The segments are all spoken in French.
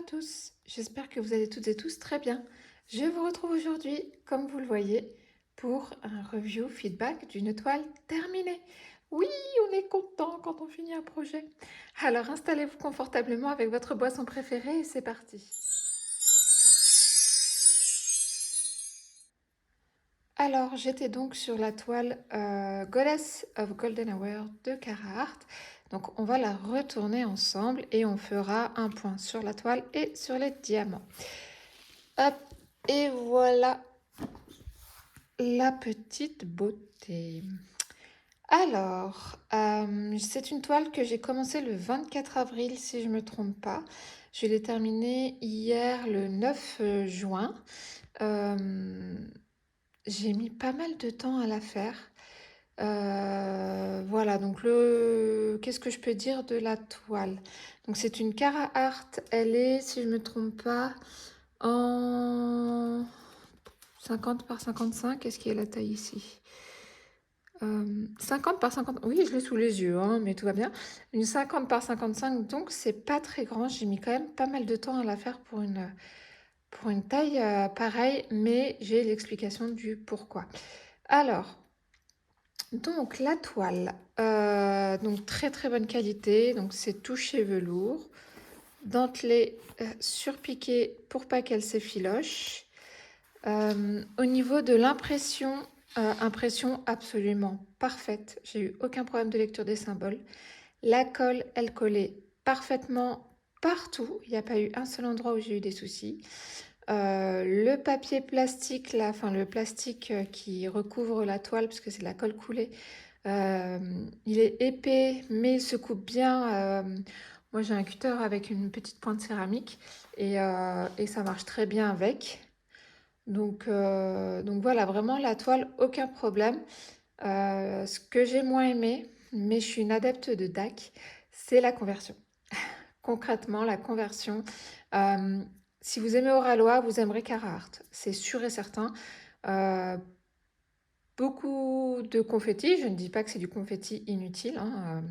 tous, j'espère que vous allez toutes et tous très bien. Je vous retrouve aujourd'hui, comme vous le voyez, pour un review feedback d'une toile terminée. Oui, on est content quand on finit un projet. Alors installez-vous confortablement avec votre boisson préférée et c'est parti. Alors j'étais donc sur la toile Goddess of Golden Hour de Carhartt. Donc on va la retourner ensemble et on fera un point sur la toile et sur les diamants. Hop, et voilà la petite beauté. Alors, c'est une toile que j'ai commencé le 24 avril, si je ne me trompe pas. Je l'ai terminée hier, le 9 juin. J'ai mis pas mal de temps à la faire. Voilà, donc qu'est-ce que je peux dire de la toile? Donc c'est une Carhartt, elle est, si je ne me trompe pas, en 50 par 55, qu'est-ce qui est la taille ici? 50 par 50, oui, je l'ai sous les yeux, hein, mais tout va bien. Une 50 par 55, donc c'est pas très grand. J'ai mis quand même pas mal de temps à la faire pour une taille pareille, mais j'ai l'explication du pourquoi. Alors, donc la toile, donc très très bonne qualité, donc c'est touché velours, dentelé surpiqué pour pas qu'elle s'effiloche. Au niveau de l'impression, impression absolument parfaite. J'ai eu aucun problème de lecture des symboles. La colle, elle collait parfaitement partout. Il n'y a pas eu un seul endroit où j'ai eu des soucis. Le papier plastique, là, enfin le plastique qui recouvre la toile, parce que c'est de la colle coulée, il est épais, mais il se coupe bien. Moi, j'ai un cutter avec une petite pointe céramique et ça marche très bien avec. Donc voilà, vraiment la toile, aucun problème. Ce que j'ai moins aimé, mais je suis une adepte de DAC, c'est la conversion. Concrètement, la conversion. Euh, Si vous aimez Oralois, vous aimerez Carhartt, c'est sûr et certain. Euh, Beaucoup de confettis, je ne dis pas que c'est du confetti inutile, hein,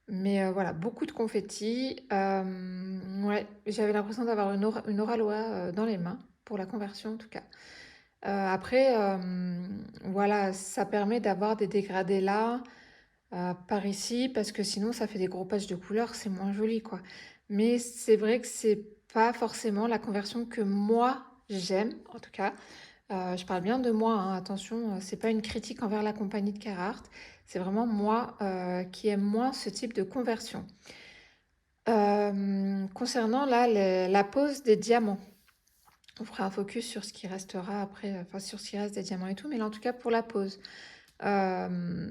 mais voilà, beaucoup de confettis. Ouais, j'avais l'impression d'avoir une Oralois dans les mains, pour la conversion en tout cas. Après, voilà, ça permet d'avoir des dégradés là, par ici, parce que sinon ça fait des gros patchs de couleurs, c'est moins joli quoi. Mais c'est vrai que c'est pas forcément la conversion que moi j'aime, en tout cas. Je parle bien de moi, hein, attention, c'est pas une critique envers la compagnie de Carhartt, c'est vraiment moi qui aime moins ce type de conversion. Concernant là la pose des diamants, on fera un focus sur ce qui restera après, enfin sur ce qui reste des diamants et tout, mais là en tout cas pour la pose. Euh,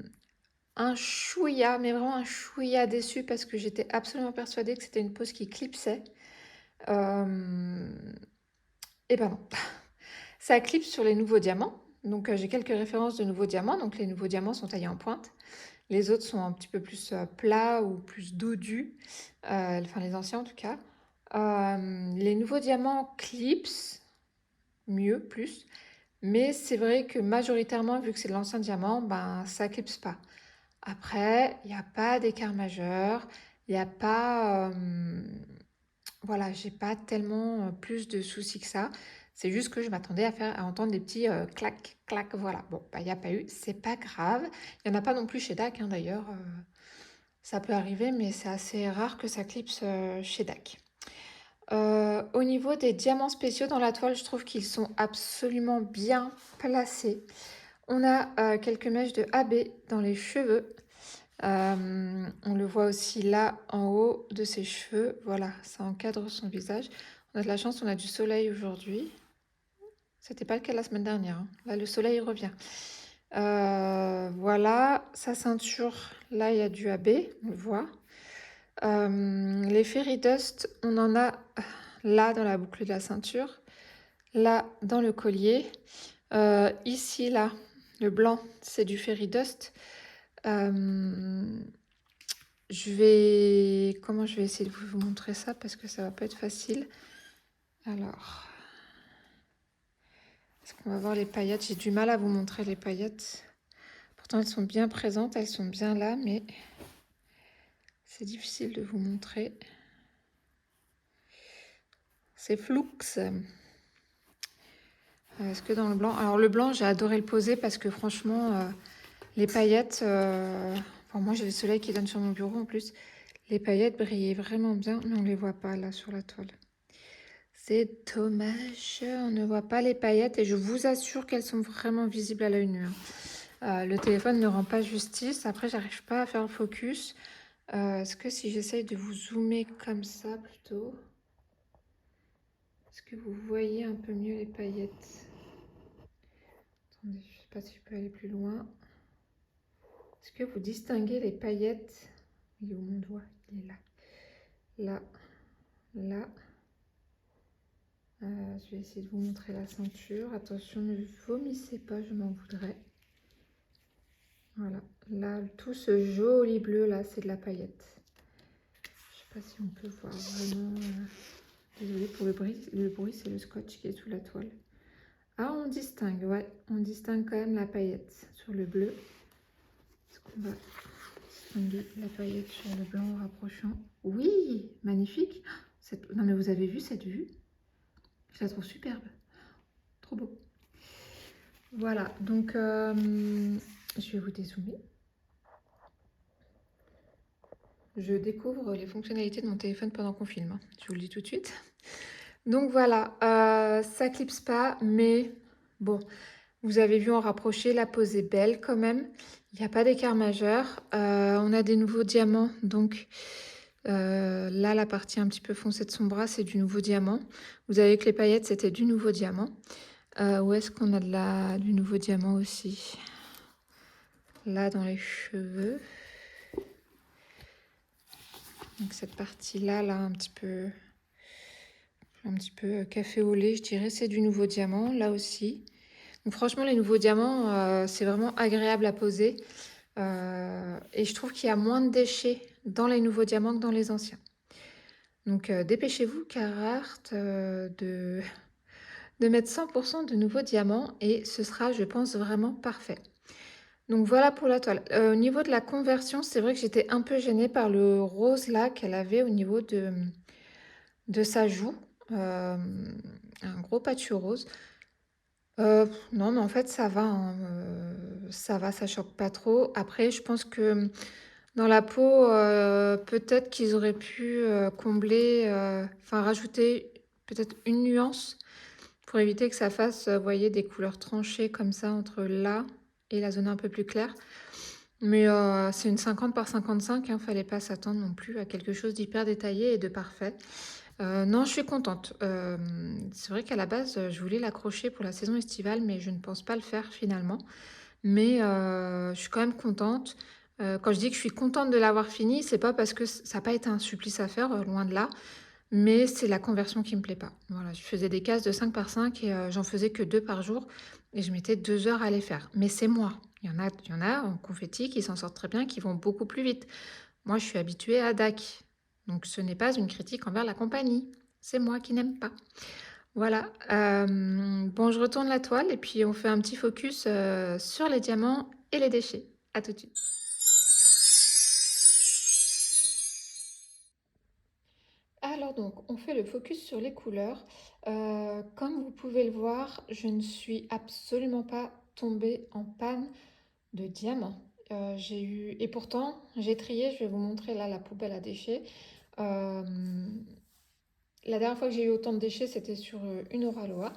un chouïa, mais vraiment un chouïa déçu parce que j'étais absolument persuadée que c'était une pose qui clipsait. Et ben non. Ça clipse sur les nouveaux diamants. Donc j'ai quelques références de nouveaux diamants. Donc les nouveaux diamants sont taillés en pointe. Les autres sont un petit peu plus plats ou plus dodus. Enfin les anciens en tout cas. Les nouveaux diamants clipsent mieux, plus. Mais c'est vrai que majoritairement, vu que c'est de l'ancien diamant, ben ça clipse pas. Après, il n'y a pas d'écart majeur. Il n'y a pas... voilà, j'ai pas tellement plus de soucis que ça. C'est juste que je m'attendais à entendre des petits clac, clac, voilà. Bon, bah, il n'y a pas eu, c'est pas grave. Il n'y en a pas non plus chez DAC, hein, d'ailleurs. Ça peut arriver, mais c'est assez rare que ça clipse chez DAC. Au niveau des diamants spéciaux dans la toile, je trouve qu'ils sont absolument bien placés. On a quelques mèches de AB dans les cheveux. On le voit aussi là en haut de ses cheveux. Voilà, ça encadre son visage. On a de la chance, on a du soleil aujourd'hui. C'était pas le cas la semaine dernière, hein. Là, le soleil revient. Voilà, sa ceinture, là, il y a du AB, on le voit. Les fairy dust, on en a là dans la boucle de la ceinture, là dans le collier. Ici, là, le blanc, c'est du fairy dust. Comment je vais essayer de vous montrer ça parce que ça va pas être facile. Alors, est-ce qu'on va voir les paillettes? J'ai du mal à vous montrer les paillettes. Pourtant, elles sont bien présentes, elles sont bien là, mais c'est difficile de vous montrer. C'est Flux. Est-ce que dans le blanc... Alors le blanc, j'ai adoré le poser parce que franchement, les paillettes... Enfin, moi, j'ai le soleil qui donne sur mon bureau en plus. Les paillettes brillaient vraiment bien, mais on ne les voit pas là sur la toile. C'est dommage, on ne voit pas les paillettes et je vous assure qu'elles sont vraiment visibles à l'œil nu. Le téléphone ne rend pas justice. Après, j'arrive pas à faire le focus. Est-ce que si j'essaye de vous zoomer comme ça plutôt, est-ce que vous voyez un peu mieux les paillettes? Attendez, je sais pas si je peux aller plus loin. Est-ce que vous distinguez les paillettes? Il est où mon doigt? Il est là. Là, là. Je vais essayer de vous montrer la ceinture. Attention, ne vomissez pas, je m'en voudrais. Voilà, là, tout ce joli bleu là, c'est de la paillette. Je sais pas si on peut voir vraiment. Désolée pour le bruit, c'est le scotch qui est sous la toile. Ah, on distingue, ouais, on distingue quand même la paillette sur le bleu. Est-ce qu'on va distinguer la paillette sur le blanc en rapprochant? Oui, magnifique. Non mais vous avez vu cette vue? Je la trouve superbe. Trop beau. Voilà, donc je vais vous dézoomer. Je découvre les fonctionnalités de mon téléphone pendant qu'on filme, hein. Je vous le dis tout de suite. Donc voilà, ça clipse pas, mais bon, vous avez vu en rapproché, la pose est belle quand même. Il n'y a pas d'écart majeur. On a des nouveaux diamants, donc là, la partie un petit peu foncée de son bras, c'est du nouveau diamant. Vous avez vu que les paillettes, c'était du nouveau diamant. Où est-ce qu'on a du nouveau diamant aussi? Là, dans les cheveux. Donc cette partie-là, là, un petit peu café au lait, je dirais, c'est du nouveau diamant, là aussi. Donc franchement, les nouveaux diamants, c'est vraiment agréable à poser. Et je trouve qu'il y a moins de déchets dans les nouveaux diamants que dans les anciens. Donc dépêchez-vous, Carhartt, de mettre 100% de nouveaux diamants et ce sera, je pense, vraiment parfait. Donc voilà pour la toile. Au niveau de la conversion, c'est vrai que j'étais un peu gênée par le rose là qu'elle avait au niveau de sa joue. Un gros patch rose. Non, mais en fait, ça va, hein, ça va, ça choque pas trop. Après, je pense que dans la peau, peut-être qu'ils auraient pu combler, enfin rajouter peut-être une nuance pour éviter que ça fasse, vous voyez, des couleurs tranchées comme ça entre là et la zone un peu plus claire. Mais c'est une 50 par 55, hein, fallait pas s'attendre non plus à quelque chose d'hyper détaillé et de parfait. Non, je suis contente. C'est vrai qu'à la base, je voulais l'accrocher pour la saison estivale, mais je ne pense pas le faire finalement. Mais je suis quand même contente. Quand je dis que je suis contente de l'avoir fini, c'est pas parce que ça n'a pas été un supplice à faire, loin de là, mais c'est la conversion qui me plaît pas. Voilà, je faisais des cases de 5 par 5 et j'en faisais que 2 par jour et je mettais 2 heures à les faire. Mais c'est moi. Il y en a en confetti qui s'en sortent très bien, qui vont beaucoup plus vite. Moi, je suis habituée à DAC. Donc, ce n'est pas une critique envers la compagnie. C'est moi qui n'aime pas. Voilà. Bon, je retourne la toile et puis on fait un petit focus sur les diamants et les déchets. À tout de suite. Alors donc, on fait le focus sur les couleurs. Comme vous pouvez le voir, je ne suis absolument pas tombée en panne de diamants. Et pourtant, j'ai trié, je vais vous montrer là la poubelle à déchets. Euh, la dernière fois que j'ai eu autant de déchets, c'était sur une Oraloa.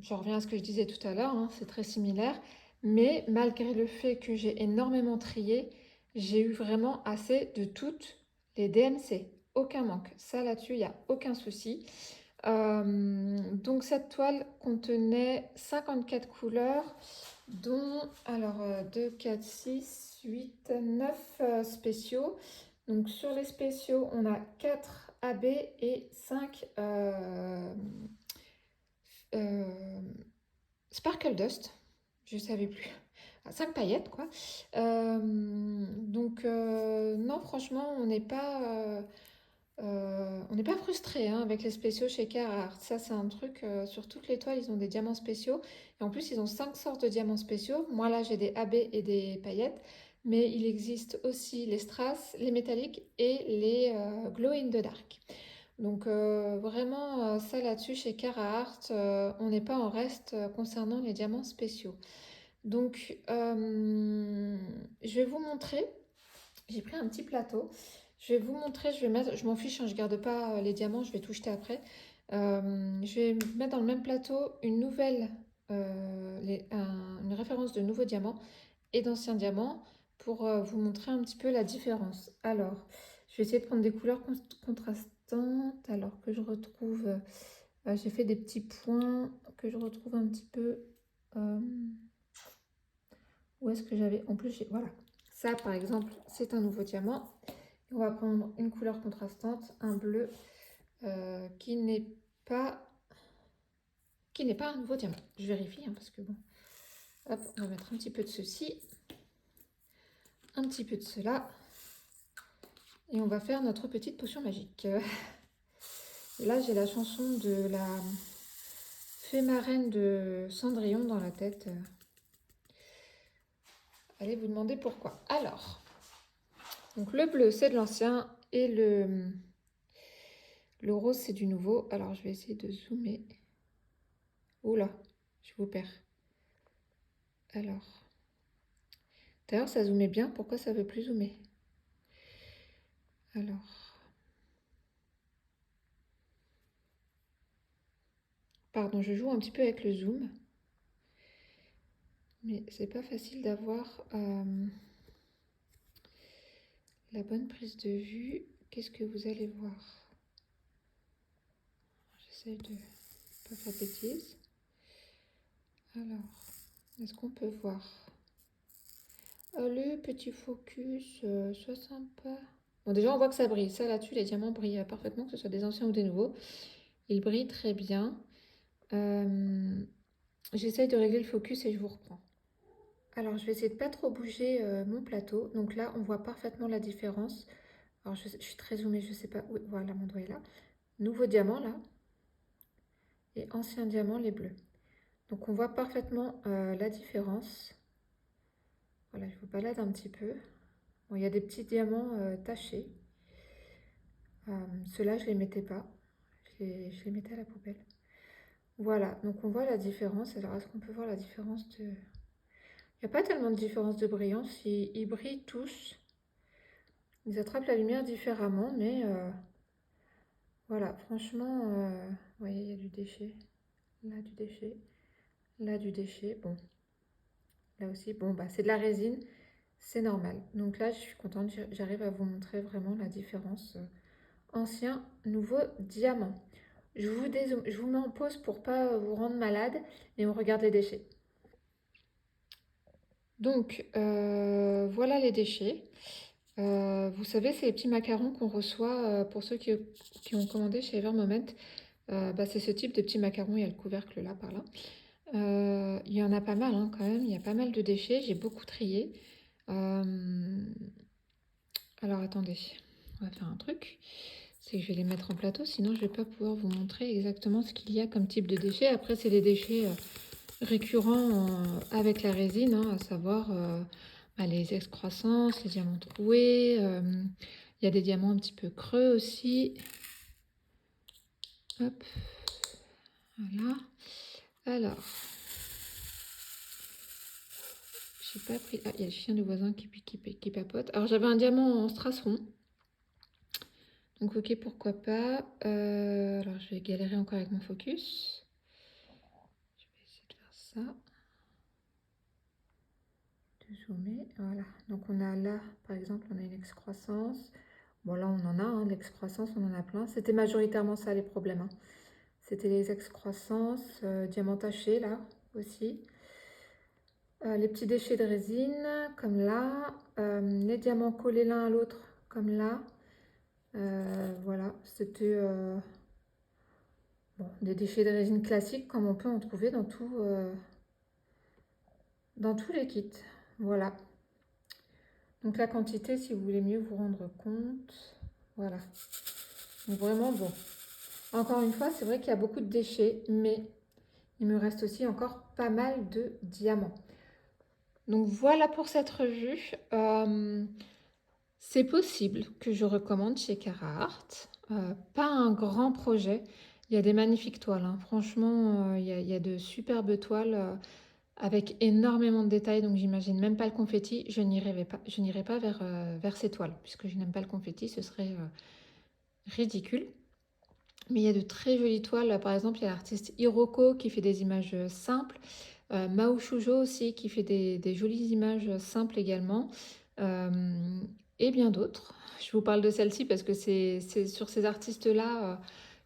Je reviens à ce que je disais tout à l'heure, hein, c'est très similaire. Mais malgré le fait que j'ai énormément trié, j'ai eu vraiment assez de toutes les DMC. Aucun manque. Ça là-dessus, il n'y a aucun souci. Donc cette toile contenait 54 couleurs, dont alors 2, 4, 6, 8, 9 spéciaux. Donc sur les spéciaux, on a 4 AB et 5 Sparkle Dust. Je ne savais plus. 5 paillettes, quoi. Donc, non, franchement, on n'est pas frustré hein, avec les spéciaux chez Carhartt. Ça, c'est un truc, sur toutes les toiles, ils ont des diamants spéciaux. Et en plus, ils ont 5 sortes de diamants spéciaux. Moi, là, j'ai des AB et des paillettes. Mais il existe aussi les strass, les métalliques et les glow in the dark. Donc vraiment, ça là-dessus, chez Carhartt, on n'est pas en reste concernant les diamants spéciaux. Donc, je vais vous montrer. J'ai pris un petit plateau. Je vais vous montrer, je vais mettre, je m'en fiche, hein, je garde pas les diamants, je vais tout jeter après. Je vais mettre dans le même plateau une nouvelle, une référence de nouveaux diamants et d'anciens diamants pour vous montrer un petit peu la différence. Alors, je vais essayer de prendre des couleurs contrastantes alors que je retrouve, j'ai fait des petits points que je retrouve un petit peu. euh, Où est-ce que j'avais, en plus, voilà. Ça, par exemple, c'est un nouveau diamant. On va prendre une couleur contrastante, un bleu qui n'est pas un nouveau diamant. Je vérifie hein, parce que bon. Hop, on va mettre un petit peu de ceci, un petit peu de cela, et on va faire notre petite potion magique. Et là, j'ai la chanson de la fée marraine de Cendrillon dans la tête. Allez vous demander pourquoi. Alors, donc le bleu, c'est de l'ancien et le rose, c'est du nouveau. Alors, je vais essayer de zoomer. Oula, je vous perds. Alors, d'ailleurs, ça zoomait bien. Pourquoi ça ne veut plus zoomer? Alors, pardon, je joue un petit peu avec le zoom. Mais c'est pas facile d'avoir la bonne prise de vue. Qu'est-ce que vous allez voir? J'essaie de ne pas faire de bêtises. Alors, est-ce qu'on peut voir le petit focus soit sympa. Bon, déjà, on voit que ça brille. Ça, là-dessus, les diamants brillent parfaitement, que ce soit des anciens ou des nouveaux. Ils brillent très bien. J'essaye de régler le focus et je vous reprends. Alors, je vais essayer de pas trop bouger mon plateau. Donc là, on voit parfaitement la différence. Alors, je suis très zoomée, je sais pas. Oui, voilà, mon doigt est là. Nouveau diamant, là. Et ancien diamant, les bleus. Donc, on voit parfaitement la différence. Voilà, je vous balade un petit peu. Bon, il y a des petits diamants tachés. Ceux-là, je les mettais pas. Je les mettais à la poubelle. Voilà, donc on voit la différence. Alors, est-ce qu'on peut voir la différence de... Il n'y a pas tellement de différence de brillance. Ils brillent tous. Ils attrapent la lumière différemment, mais voilà, franchement, vous voyez, il y a du déchet. Là, du déchet. Là, du déchet. Bon, là aussi, bon, bah, c'est de la résine. C'est normal. Donc là, je suis contente. J'arrive à vous montrer vraiment la différence. Ancien, nouveau diamant. Je vous mets en pause pour pas vous rendre malade et on regarde les déchets. Donc, voilà les déchets. Vous savez, c'est les petits macarons qu'on reçoit pour ceux qui ont commandé chez Evermoment. Bah, c'est ce type de petits macarons, il y a le couvercle là, par là. Il y en a pas mal hein, quand même, il y a pas mal de déchets, j'ai beaucoup trié. Alors attendez, on va faire un truc. C'est que je vais les mettre en plateau, sinon je ne vais pas pouvoir vous montrer exactement ce qu'il y a comme type de déchets. Après, c'est les déchets récurrents avec la résine, hein, à savoir bah, les excroissances, les diamants troués. Il y a des diamants un petit peu creux aussi. Hop, voilà. Alors, j'ai pas pris... Ah, il y a le chien du voisin qui papote. Alors, j'avais un diamant en strass rond. Donc, ok, pourquoi pas. Alors, je vais galérer encore avec mon focus. Je vais essayer de faire ça. De zoomer, voilà. Donc, on a là, par exemple, on a une excroissance. Bon, là, on en a, hein, l'excroissance, on en a plein. C'était majoritairement ça, les problèmes. Hein. C'était les excroissances, diamants tachés, là, aussi. Les petits déchets de résine, comme là. Les diamants collés l'un à l'autre, comme là. Voilà, c'était bon, des déchets de résine classiques, comme on peut en trouver dans tous les kits. Voilà. Donc la quantité, si vous voulez mieux vous rendre compte. Voilà. Donc vraiment, bon. Encore une fois, c'est vrai qu'il y a beaucoup de déchets, mais il me reste aussi encore pas mal de diamants. Donc voilà pour cette revue. C'est possible que je recommande chez Carhartt. Pas un grand projet. Il y a des magnifiques toiles, hein. Franchement, il y a de superbes toiles avec énormément de détails, donc j'imagine même pas le confetti. Je n'irai pas vers ces toiles, puisque je n'aime pas le confetti, ce serait ridicule. Mais il y a de très jolies toiles. Par exemple, il y a l'artiste Hiroko qui fait des images simples. Mao Shujo aussi qui fait des jolies images simples également. Euh, et bien d'autres. Je vous parle de celle-ci parce que c'est sur ces artistes-là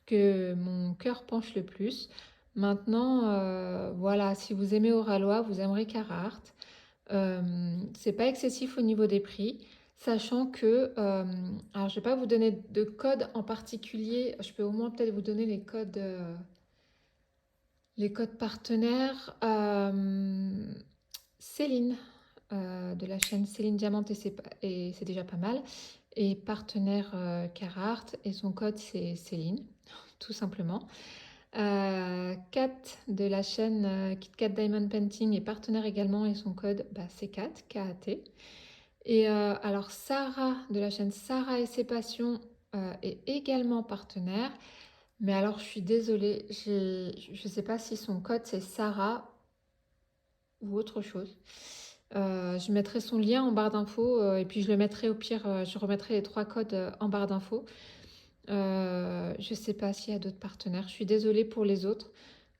que mon cœur penche le plus. Maintenant, voilà, si vous aimez Oralois, vous aimerez Carhartt. C'est pas excessif au niveau des prix, sachant que, alors je vais pas vous donner de code en particulier, je peux au moins peut-être vous donner les codes partenaires. Céline, de la chaîne Céline Diamant, et c'est déjà pas mal. Et partenaire Carhartt, et son code c'est Céline, tout simplement. Kat de la chaîne KitKat Diamond Painting est partenaire également et son code c'est Kat, K-A-T. Et alors Sarah de la chaîne Sarah et ses passions est également partenaire. Mais alors je suis désolée, je ne sais pas si son code c'est Sarah ou autre chose. Je mettrai son lien en barre d'infos et puis je le mettrai au pire, je remettrai les 3 codes en barre d'infos. Je ne sais pas s'il y a d'autres partenaires. Je suis désolée pour les autres.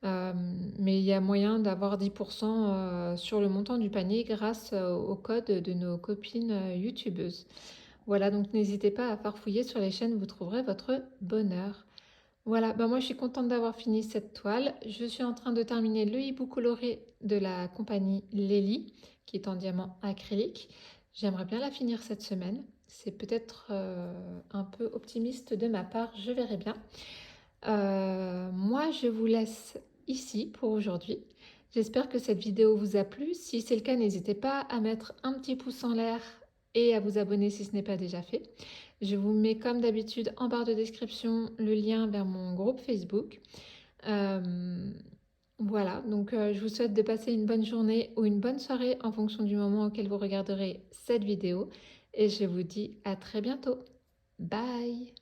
Mais il y a moyen d'avoir 10% sur le montant du panier grâce au code de nos copines youtubeuses. Voilà, donc n'hésitez pas à farfouiller sur les chaînes, vous trouverez votre bonheur. Voilà, moi je suis contente d'avoir fini cette toile. Je suis en train de terminer le hibou coloré de la compagnie Lely, qui est en diamant acrylique. J'aimerais bien la finir cette semaine. C'est peut-être un peu optimiste de ma part, je verrai bien. Moi, je vous laisse ici pour aujourd'hui. J'espère que cette vidéo vous a plu. Si c'est le cas, n'hésitez pas à mettre un petit pouce en l'air et à vous abonner si ce n'est pas déjà fait. Je vous mets comme d'habitude en barre de description le lien vers mon groupe Facebook. Voilà, donc je vous souhaite de passer une bonne journée ou une bonne soirée en fonction du moment auquel vous regarderez cette vidéo. Et je vous dis à très bientôt. Bye!